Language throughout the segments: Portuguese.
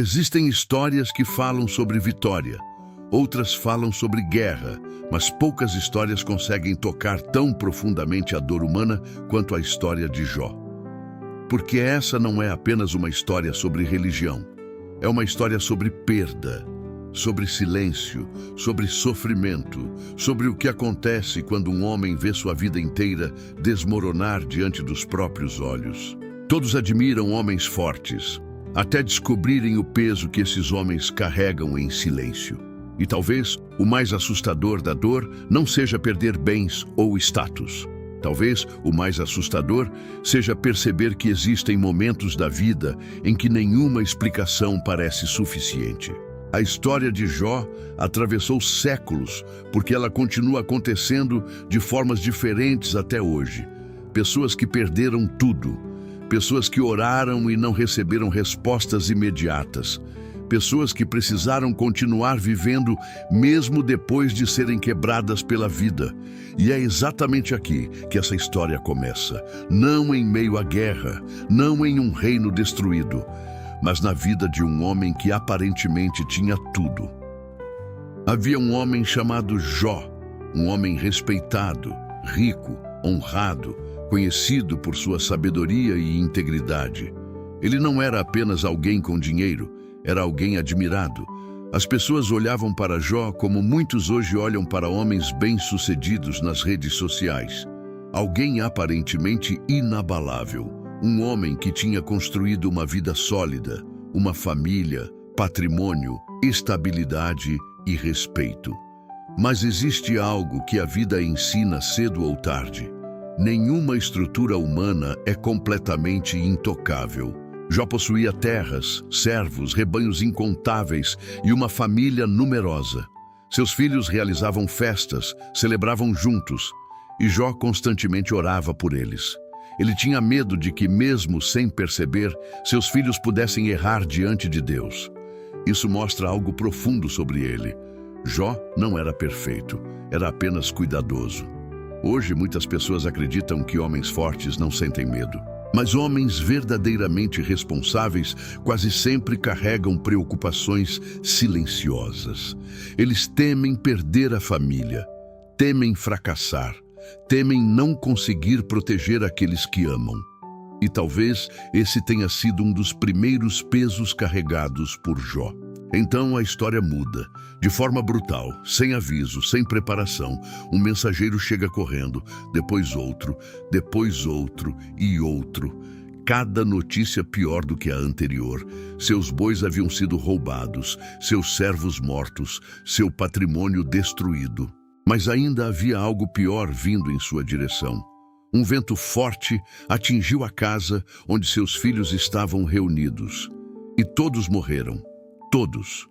Existem histórias que falam sobre vitória, outras falam sobre guerra, mas poucas histórias conseguem tocar tão profundamente a dor humana quanto a história de Jó. Porque essa não é apenas uma história sobre religião, é uma história sobre perda, sobre silêncio, sobre sofrimento, sobre o que acontece quando um homem vê sua vida inteira desmoronar diante dos próprios olhos. Todos admiram homens fortes, até descobrirem o peso que esses homens carregam em silêncio. E talvez o mais assustador da dor não seja perder bens ou status. Talvez o mais assustador seja perceber que existem momentos da vida em que nenhuma explicação parece suficiente. A história de Jó atravessou séculos porque ela continua acontecendo de formas diferentes até hoje. Pessoas que perderam tudo, pessoas que oraram e não receberam respostas imediatas, pessoas que precisaram continuar vivendo mesmo depois de serem quebradas pela vida. E é exatamente aqui que essa história começa. Não em meio à guerra, não em um reino destruído, mas na vida de um homem que aparentemente tinha tudo. Havia um homem chamado Jó, um homem respeitado, rico, honrado, conhecido por sua sabedoria e integridade. Ele não era apenas alguém com dinheiro, era alguém admirado. As pessoas olhavam para Jó como muitos hoje olham para homens bem-sucedidos nas redes sociais. Alguém aparentemente inabalável, um homem que tinha construído uma vida sólida, uma família, patrimônio, estabilidade e respeito. Mas existe algo que a vida ensina cedo ou tarde. Nenhuma estrutura humana é completamente intocável. Jó possuía terras, servos, rebanhos incontáveis e uma família numerosa. Seus filhos realizavam festas, celebravam juntos, e Jó constantemente orava por eles. Ele tinha medo de que, mesmo sem perceber, seus filhos pudessem errar diante de Deus. Isso mostra algo profundo sobre ele. Jó não era perfeito, era apenas cuidadoso. Hoje, muitas pessoas acreditam que homens fortes não sentem medo. Mas homens verdadeiramente responsáveis quase sempre carregam preocupações silenciosas. Eles temem perder a família, temem fracassar, temem não conseguir proteger aqueles que amam. E talvez esse tenha sido um dos primeiros pesos carregados por Jó. Então a história muda. De forma brutal, sem aviso, sem preparação, um mensageiro chega correndo, depois outro e outro. Cada notícia pior do que a anterior. Seus bois haviam sido roubados, seus servos mortos, seu patrimônio destruído. Mas ainda havia algo pior vindo em sua direção. Um vento forte atingiu a casa onde seus filhos estavam reunidos. E todos morreram. Todos.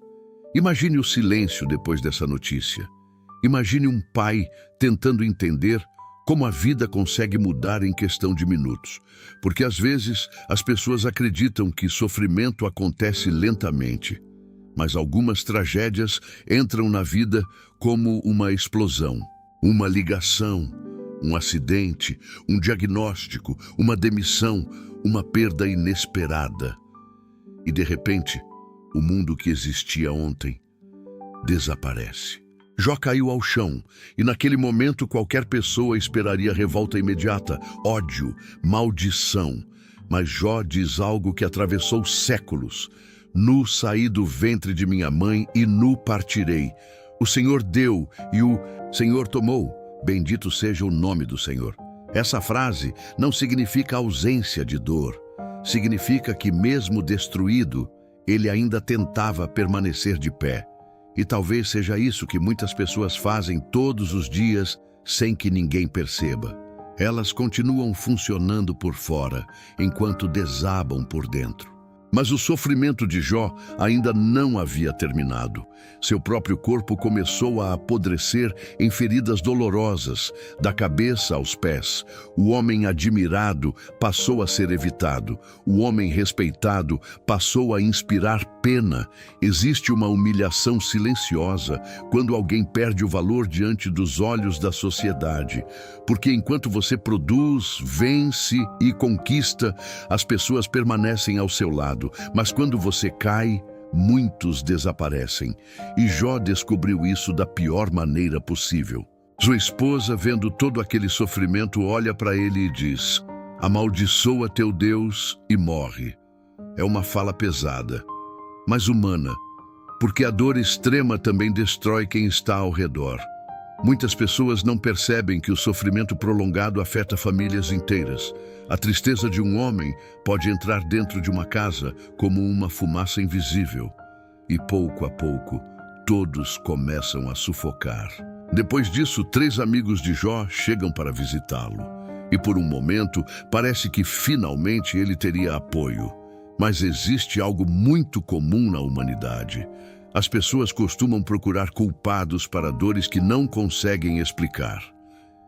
Imagine o silêncio depois dessa notícia. Imagine um pai tentando entender como a vida consegue mudar em questão de minutos. Porque às vezes as pessoas acreditam que sofrimento acontece lentamente. Mas algumas tragédias entram na vida como uma explosão, uma ligação, um acidente, um diagnóstico, uma demissão, uma perda inesperada. E de repente, o mundo que existia ontem desaparece. Jó caiu ao chão, e naquele momento qualquer pessoa esperaria revolta imediata, ódio, maldição. Mas Jó diz algo que atravessou séculos. Nu saí do ventre de minha mãe e nu partirei. O Senhor deu e o Senhor tomou. Bendito seja o nome do Senhor. Essa frase não significa ausência de dor. Significa que mesmo destruído, ele ainda tentava permanecer de pé. E talvez seja isso que muitas pessoas fazem todos os dias sem que ninguém perceba. Elas continuam funcionando por fora, enquanto desabam por dentro. Mas o sofrimento de Jó ainda não havia terminado. Seu próprio corpo começou a apodrecer em feridas dolorosas, da cabeça aos pés. O homem admirado passou a ser evitado. O homem respeitado passou a inspirar pena. Existe uma humilhação silenciosa quando alguém perde o valor diante dos olhos da sociedade. Porque enquanto você produz, vence e conquista, as pessoas permanecem ao seu lado. Mas quando você cai, muitos desaparecem, e Jó descobriu isso da pior maneira possível. Sua esposa, vendo todo aquele sofrimento, olha para ele e diz: amaldiçoa teu Deus e morre. É uma fala pesada, mas humana, porque a dor extrema também destrói quem está ao redor. Muitas pessoas não percebem que o sofrimento prolongado afeta famílias inteiras. A tristeza de um homem pode entrar dentro de uma casa como uma fumaça invisível. E pouco a pouco, todos começam a sufocar. Depois disso, 3 amigos de Jó chegam para visitá-lo. E por um momento, parece que finalmente ele teria apoio. Mas existe algo muito comum na humanidade. As pessoas costumam procurar culpados para dores que não conseguem explicar.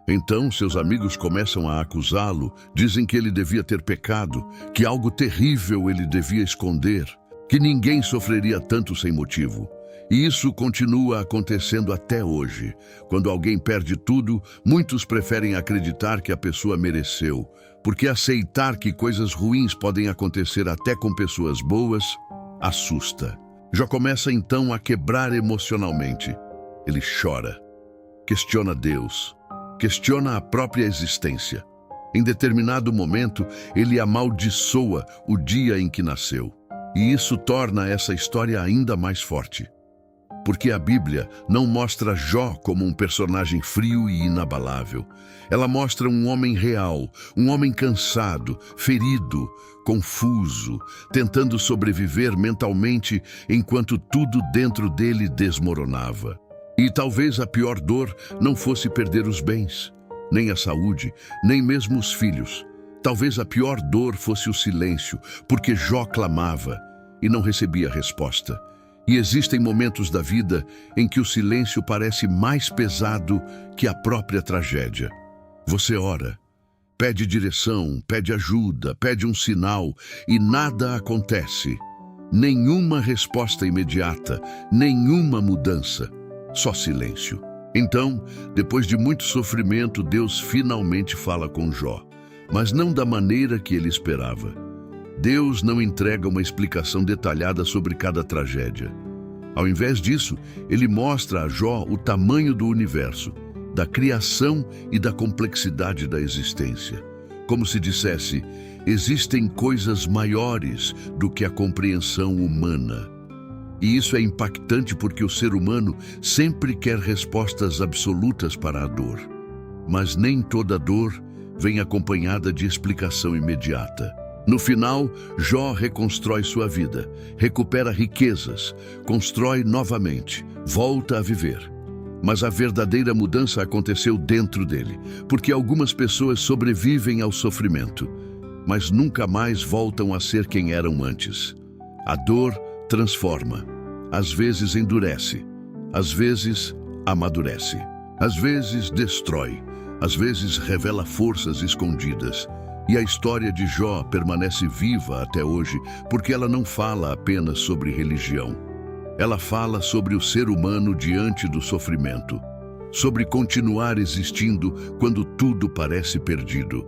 Então, seus amigos começam a acusá-lo, dizem que ele devia ter pecado, que algo terrível ele devia esconder, que ninguém sofreria tanto sem motivo. E isso continua acontecendo até hoje. Quando alguém perde tudo, muitos preferem acreditar que a pessoa mereceu, porque aceitar que coisas ruins podem acontecer até com pessoas boas assusta. Jó começa então a quebrar emocionalmente. Ele chora, questiona Deus, questiona a própria existência. Em determinado momento, ele amaldiçoa o dia em que nasceu. E isso torna essa história ainda mais forte. Porque a Bíblia não mostra Jó como um personagem frio e inabalável. Ela mostra um homem real, um homem cansado, ferido, confuso, tentando sobreviver mentalmente enquanto tudo dentro dele desmoronava. E talvez a pior dor não fosse perder os bens, nem a saúde, nem mesmo os filhos. Talvez a pior dor fosse o silêncio, porque Jó clamava e não recebia resposta. E existem momentos da vida em que o silêncio parece mais pesado que a própria tragédia. Você ora, pede direção, pede ajuda, pede um sinal e nada acontece. Nenhuma resposta imediata, nenhuma mudança, só silêncio. Então, depois de muito sofrimento, Deus finalmente fala com Jó, mas não da maneira que ele esperava. Deus não entrega uma explicação detalhada sobre cada tragédia. Ao invés disso, ele mostra a Jó o tamanho do universo, da criação e da complexidade da existência. Como se dissesse, existem coisas maiores do que a compreensão humana. E isso é impactante porque o ser humano sempre quer respostas absolutas para a dor. Mas nem toda dor vem acompanhada de explicação imediata. No final, Jó reconstrói sua vida, recupera riquezas, constrói novamente, volta a viver. Mas a verdadeira mudança aconteceu dentro dele, porque algumas pessoas sobrevivem ao sofrimento, mas nunca mais voltam a ser quem eram antes. A dor transforma, às vezes endurece, às vezes amadurece, às vezes destrói, às vezes revela forças escondidas. E a história de Jó permanece viva até hoje porque ela não fala apenas sobre religião. Ela fala sobre o ser humano diante do sofrimento, sobre continuar existindo quando tudo parece perdido,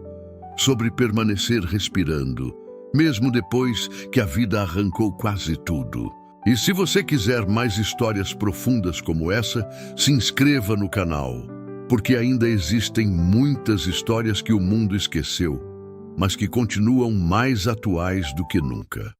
sobre permanecer respirando, mesmo depois que a vida arrancou quase tudo. E se você quiser mais histórias profundas como essa, se inscreva no canal, porque ainda existem muitas histórias que o mundo esqueceu, mas que continuam mais atuais do que nunca.